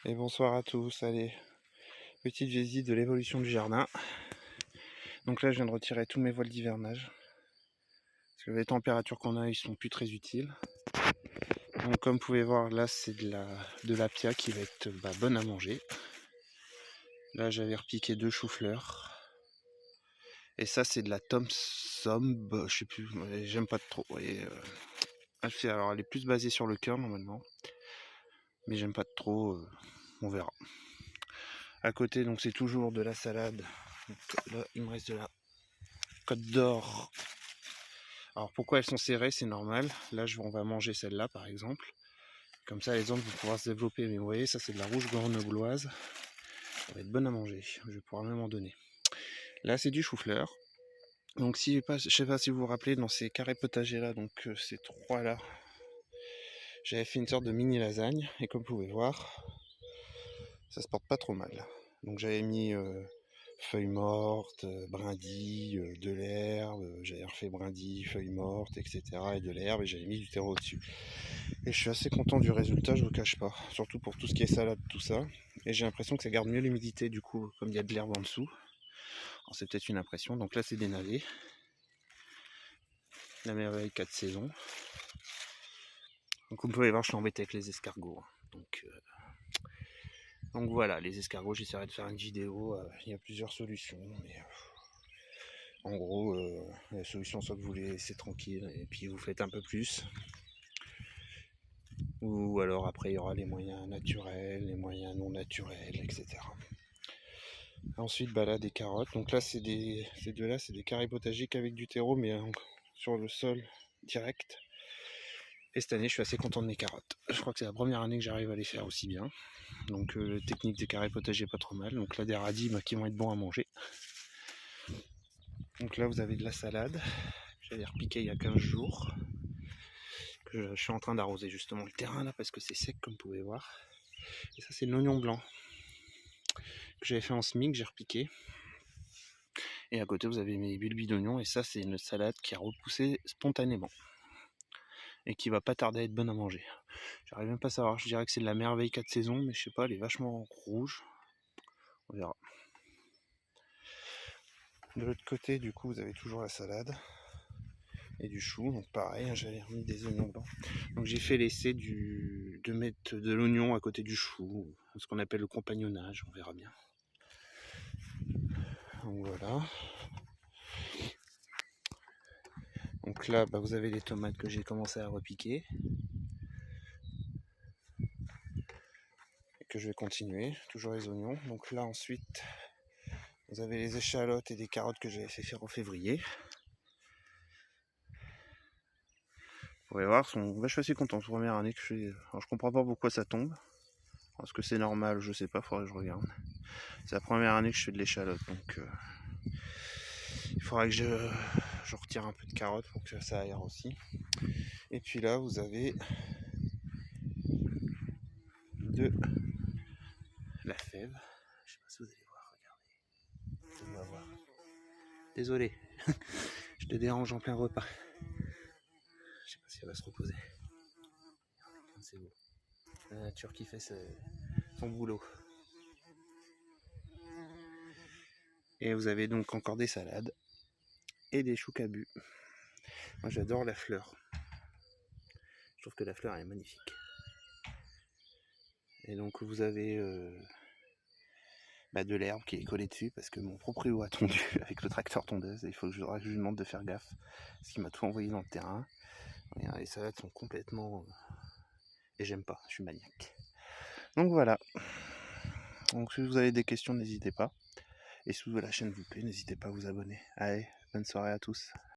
Et bonsoir à tous, allez, petite visite de l'évolution du jardin. Donc là je viens de retirer tous mes voiles d'hivernage, parce que les températures qu'on a, ils sont plus très utiles. Donc comme vous pouvez voir, là c'est de l'apia qui va être bonne à manger. Là j'avais repiqué 2 choux-fleurs. Et ça c'est de la Thomson, je sais plus, j'aime pas trop. Et, alors elle est plus basée sur le cœur normalement, mais j'aime pas trop, on verra. À côté donc c'est toujours de la salade. Donc, là il me reste de la Côte d'Or. Alors pourquoi elles sont serrées, c'est normal. Là on va manger celle-là par exemple. Comme ça les autres vont pouvoir se développer. Mais vous voyez, ça c'est de la rouge grenobloise. Ça va être bonne à manger. Je vais pouvoir même en donner. Là c'est du chou-fleur. Donc si je sais pas si vous vous rappelez, dans ces carrés potagers là, donc ces trois là, j'avais fait une sorte de mini lasagne. Et comme vous pouvez voir, ça se porte pas trop mal. Donc j'avais mis feuilles mortes, brindilles, de l'herbe, j'avais refait brindilles, feuilles mortes, etc. et de l'herbe, et j'avais mis du terreau au-dessus. Et je suis assez content du résultat, je vous cache pas. Surtout pour tout ce qui est salade, tout ça. Et j'ai l'impression que ça garde mieux l'humidité, du coup, comme il y a de l'herbe en dessous. Alors c'est peut-être une impression. Donc là c'est des navets. La merveille 4 saisons. Donc vous pouvez voir, je suis embêté avec les escargots. Donc voilà, les escargots, j'essaierai de faire une vidéo. Il y a plusieurs solutions, mais en gros, la solution, soit que vous les laissez tranquilles et puis vous faites un peu plus. Ou alors après, il y aura les moyens naturels, les moyens non naturels, etc. Ensuite, là, des carottes. Donc là, ces deux-là, c'est des carrés potagers avec du terreau, mais sur le sol direct. Et cette année, je suis assez content de mes carottes. Je crois que c'est la première année que j'arrive à les faire aussi bien. Donc, technique des carrés potagers, pas trop mal. Donc là, des radis qui vont être bons à manger. Donc là, vous avez de la salade. J'avais repiqué il y a 15 jours. Je suis en train d'arroser justement le terrain là parce que c'est sec comme vous pouvez voir. Et ça, c'est de l'oignon blanc que j'avais fait en SMIC, j'ai repiqué. Et à côté, vous avez mes bulbes d'oignon. Et ça, c'est une salade qui a repoussé spontanément. Et qui va pas tarder à être bonne à manger. J'arrive même pas à savoir. Je dirais que c'est de la merveille 4 saisons. Mais je sais pas, elle est vachement rouge. On verra. De l'autre côté, du coup, vous avez toujours la salade. Et du chou. Donc pareil, j'avais remis des oignons blancs. Donc j'ai fait l'essai de mettre de l'oignon à côté du chou. Ce qu'on appelle le compagnonnage. On verra bien. Donc voilà. Donc là, vous avez les tomates que j'ai commencé à repiquer. Et que je vais continuer. Toujours les oignons. Donc là, ensuite, vous avez les échalotes et des carottes que j'avais fait faire en février. Vous pouvez voir, je suis assez content. C'est la première année que je fais. Alors je comprends pas pourquoi ça tombe. Est-ce que c'est normal? Je sais pas, faudrait que je regarde. C'est la première année que je fais de l'échalote. Donc il faudra que je retire un peu de carottes pour que ça aère aussi. Et puis là, vous avez de la fève. Je sais pas si vous allez voir, regardez. On va voir. Désolé, je te dérange en plein repas. Je sais pas si elle va se reposer. C'est beau. La nature qui fait son boulot. Et vous avez donc encore des salades et des choux cabus. Moi j'adore la fleur. Je trouve que la fleur elle est magnifique. Et donc vous avez de l'herbe qui est collée dessus parce que mon proprio a tondu avec le tracteur tondeuse et il faut que je lui demande de faire gaffe parce qu'il m'a tout envoyé dans le terrain. Et les salades sont complètement... et j'aime pas, je suis maniaque. Donc voilà. Donc si vous avez des questions, n'hésitez pas. Et si la chaîne vous plaît, n'hésitez pas à vous abonner. Allez, bonne soirée à tous.